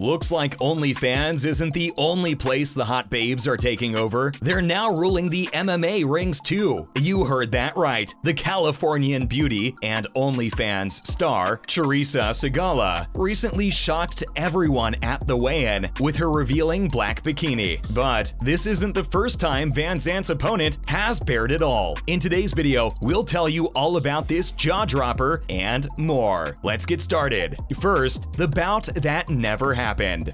Looks like OnlyFans isn't the only place the hot babes are taking over. They're now ruling the MMA rings too. You heard that right. The Californian beauty and OnlyFans star, Charisa Sigala, recently shocked everyone at the weigh-in with her revealing black bikini. But this isn't the first time VanZant's opponent has bared it all. In today's video, we'll tell you all about this jaw-dropper and more. Let's get started. First, the bout that never happened.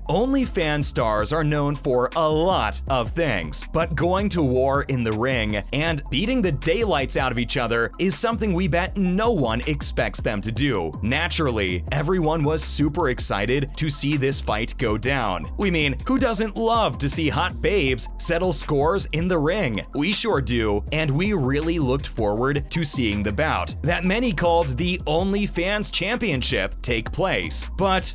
OnlyFans stars are known for a lot of things, but going to war in the ring and beating the daylights out of each other is something we bet no one expects them to do. Naturally, everyone was super excited to see this fight go down. We mean, who doesn't love to see hot babes settle scores in the ring? We sure do, and we really looked forward to seeing the bout that many called the OnlyFans Championship take place. But,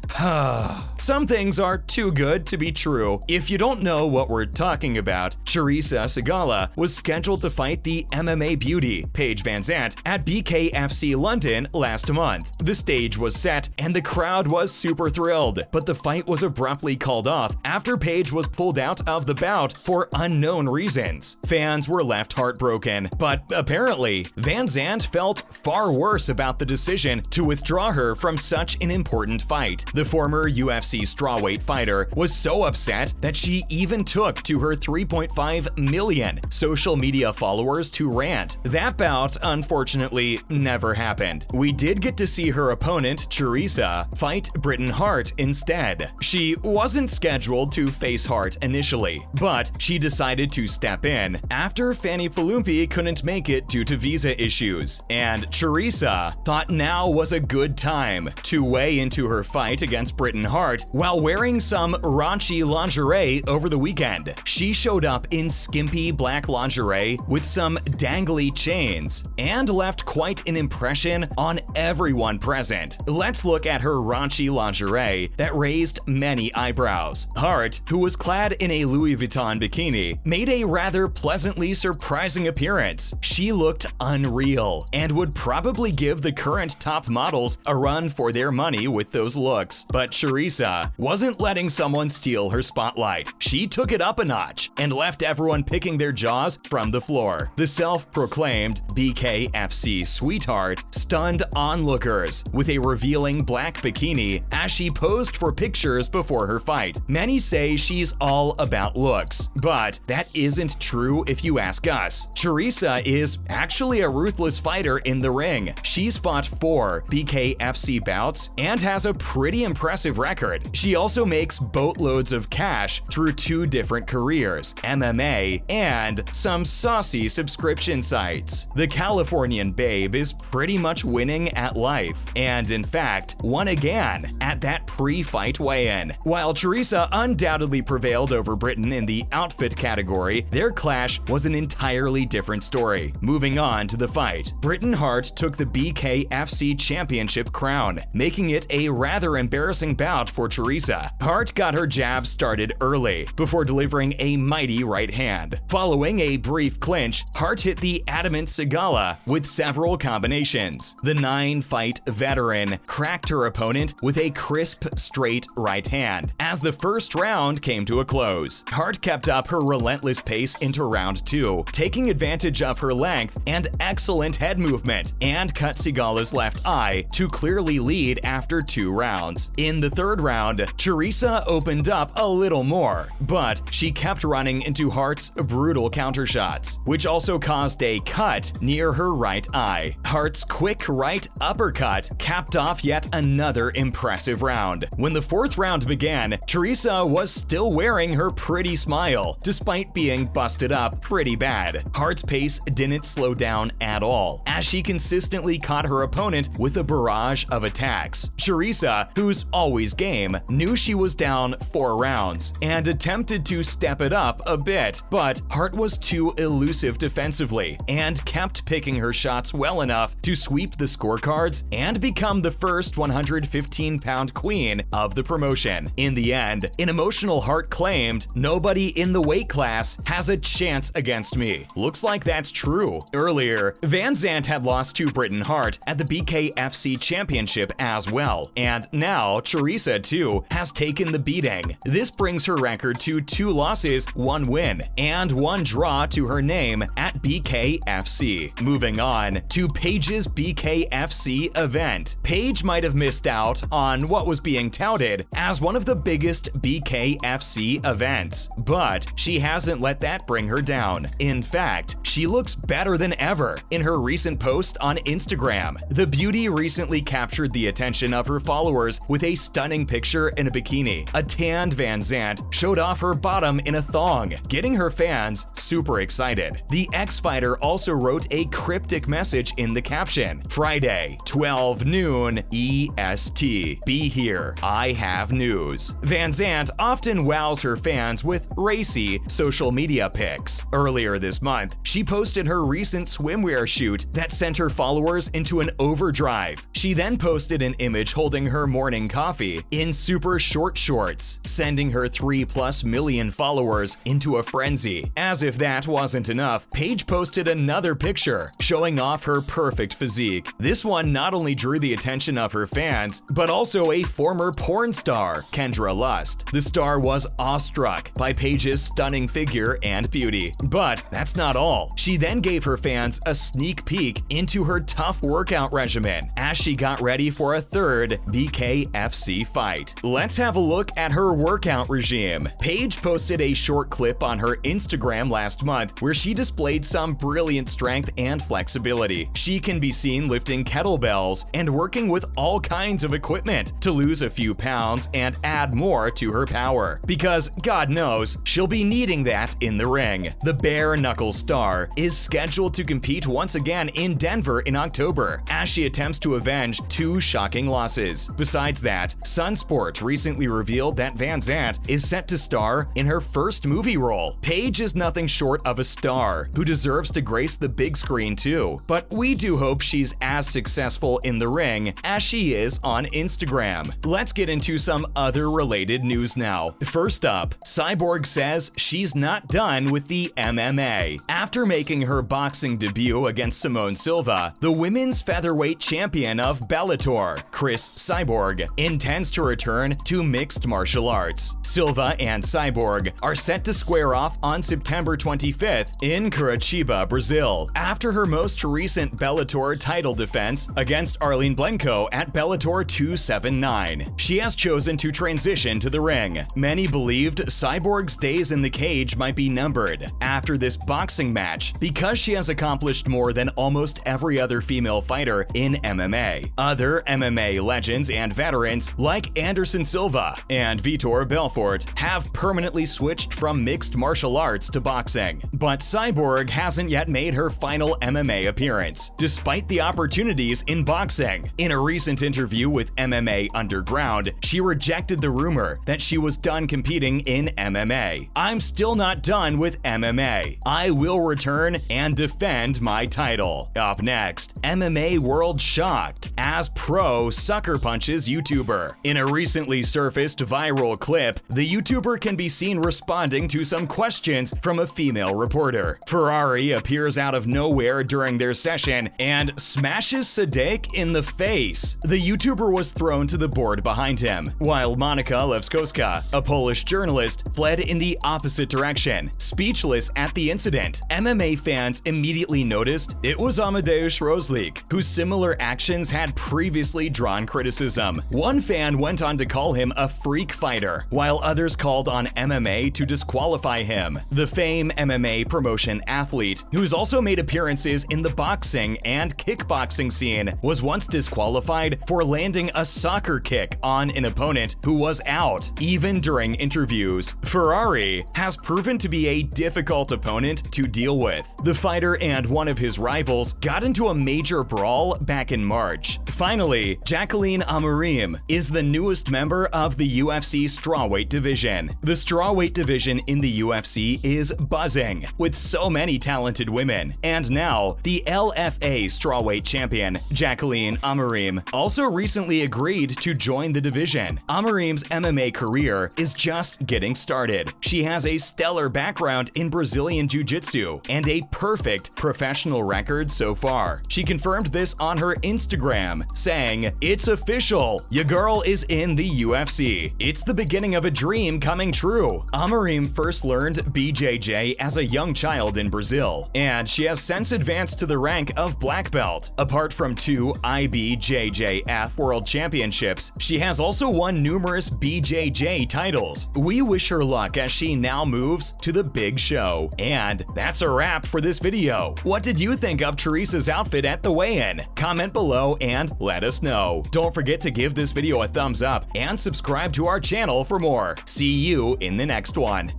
some things are too good to be true. If you don't know what we're talking about, Charisa Sigala was scheduled to fight the MMA beauty, Paige VanZant, at BKFC London last month. The stage was set and the crowd was super thrilled, but the fight was abruptly called off after Paige was pulled out of the bout for unknown reasons. Fans were left heartbroken, but apparently, VanZant felt far worse about the decision to withdraw her from such an important fight. The former UFC strawweight fighter was so upset that she even took to her 3.5 million social media followers to rant. That bout, unfortunately, never happened. We did get to see her opponent, Charisa, fight Hart instead. She wasn't scheduled to face Hart initially, but she decided to step in after Fanny Palumpi couldn't make it due to visa issues. And Charisa thought now was a good time to weigh into her fight against Hart while wearing some raunchy lingerie over the weekend. She showed up in skimpy black lingerie with some dangly chains and left quite an impression on everyone present. Let's look at her raunchy lingerie that raised many eyebrows. Hart, who was clad in a Louis Vuitton bikini, made a rather pleasantly surprising appearance. She looked unreal and would probably give the current top models a run for their money with those looks. But Charisa wasn't letting someone steal her spotlight. She took it up a notch and left everyone picking their jaws from the floor. The self-proclaimed BKFC sweetheart stunned onlookers with a revealing black bikini as she posed for pictures before her fight. Many say she's all about looks, but that isn't true if you ask us. Charisa is actually a ruthless fighter in the ring. She's fought 4 BKFC bouts and has a pretty impressive record. She also makes boatloads of cash through 2 different careers, MMA and some saucy subscription sites. The Californian babe is pretty much winning at life, and in fact, won again at that pre-fight weigh-in. While Charisa undoubtedly prevailed over Britain in the outfit category, their clash was an entirely different story. Moving on to the fight, Hart took the BKFC Championship crown, making it a rather embarrassing bout for Charisa. Hart got her jab started early before delivering a mighty right hand. Following a brief clinch, Hart hit the adamant Sigala with several combinations. The 9-fight veteran cracked her opponent with a crisp, straight right hand. As the first round came to a close, Hart kept up her relentless pace into round 2, taking advantage of her length and excellent head movement, and cut Sigala's left eye to clearly lead after 2 rounds. In the third round, Charisa opened up a little more, but she kept running into Hart's brutal countershots, which also caused a cut near her right eye. Hart's quick right uppercut capped off yet another impressive round. When the 4th round began, Charisa was still wearing her pretty smile, despite being busted up pretty bad. Hart's pace didn't slow down at all, as she consistently caught her opponent with a barrage of attacks. Charisa, who's always game, knew she was down 4 rounds and attempted to step it up a bit, but Hart was too elusive defensively and kept picking her shots well enough to sweep the scorecards and become the first 115-pound queen of the promotion. In the end, an emotional Hart claimed, "Nobody in the weight class has a chance against me." Looks like that's true. Earlier, VanZant had lost to Hart at the BKFC Championship as well, and now Charisa too Jiu-Jitsu has taken the beating. This brings her record to 2 losses, 1 win, and 1 draw to her name at BKFC. Moving on to Paige's BKFC event. Paige might have missed out on what was being touted as one of the biggest BKFC events, but she hasn't let that bring her down. In fact, she looks better than ever. In her recent post on Instagram, the beauty recently captured the attention of her followers with a stunning picture in a bikini. A tanned VanZant showed off her bottom in a thong, getting her fans super excited. The ex-fighter also wrote a cryptic message in the caption: Friday, 12 noon EST. Be here, I have news. VanZant often wows her fans with racy social media pics. Earlier this month, she posted her recent swimwear shoot that sent her followers into an overdrive. She then posted an image holding her morning coffee in super short shorts, sending her 3+ million followers into a frenzy. As if that wasn't enough, Paige posted another picture showing off her perfect physique. This one not only drew the attention of her fans, but also a former porn star, Kendra Lust. The star was awestruck by Paige's stunning figure and beauty. But that's not all. She then gave her fans a sneak peek into her tough workout regimen as she got ready for a 3rd BKFC fight. Let's have a look at her workout regime. Paige posted a short clip on her Instagram last month where she displayed some brilliant strength and flexibility. She can be seen lifting kettlebells and working with all kinds of equipment to lose a few pounds and add more to her power, because God knows she'll be needing that in the ring. The bare knuckle star is scheduled to compete once again in Denver in October as she attempts to avenge 2 shocking losses. Besides that, Sunsport recently revealed that VanZant is set to star in her first movie role. Paige is nothing short of a star who deserves to grace the big screen too, but we do hope she's as successful in the ring as she is on Instagram. Let's get into some other related news now. First up, Cyborg says she's not done with the MMA. After making her boxing debut against Simone Silva, the women's featherweight champion of Bellator, Cris Cyborg, intends to return to mixed martial arts. Silva and Cyborg are set to square off on September 25th in Curitiba, Brazil, after her most recent Bellator title defense against Arlene Blencowe at Bellator 279. She has chosen to transition to the ring. Many believed Cyborg's days in the cage might be numbered after this boxing match because she has accomplished more than almost every other female fighter in MMA. Other MMA legends and veterans like Anderson Silva and Vitor Belfort have permanently switched from mixed martial arts to boxing. But Cyborg hasn't yet made her final MMA appearance, despite the opportunities in boxing. In a recent interview with MMA Underground, she rejected the rumor that she was done competing in MMA. "I'm still not done with MMA. I will return and defend my title." Up next, MMA world shocked as pro sucker punches YouTuber. In a recently surfaced viral clip, the YouTuber can be seen responding to some questions from a female reporter. Ferrari appears out of nowhere during their session and smashes Sadek in the face. The YouTuber was thrown to the board behind him, while Monika Lewskowska, a Polish journalist, fled in the opposite direction, speechless at the incident. MMA fans immediately noticed it was Amadeus Roslik, whose similar actions had previously drawn criticism. One fan went on to call him a freak fighter, while others called on MMA to disqualify him. The Fame MMA promotion athlete, who's also made appearances in the boxing and kickboxing scene, was once disqualified for landing a soccer kick on an opponent who was out, even during interviews. Ferrari has proven to be a difficult opponent to deal with. The fighter and one of his rivals got into a major brawl back in March. Finally, Jacqueline Amorim is the newest member of the UFC strawweight division. The strawweight division in the UFC is buzzing with so many talented women, and now the LFA strawweight champion, Jacqueline Amorim, also recently agreed to join the division. Amorim's MMA career is just getting started. She has a stellar background in Brazilian Jiu-Jitsu and a perfect professional record so far. She confirmed this on her Instagram, saying, "It's official, your girl is in the the UFC. It's the beginning of a dream coming true. Amarim first learned BJJ as a young child in Brazil, and she has since advanced to the rank of black belt. Apart from 2 IBJJF World Championships, she has also won numerous BJJ titles. We wish her luck as she now moves to the big show. And that's a wrap for this video. What did you think of Charisa's outfit at the weigh-in? Comment below and let us know. Don't forget to give this video a thumbs up and subscribe to our channel for more. See you in the next one.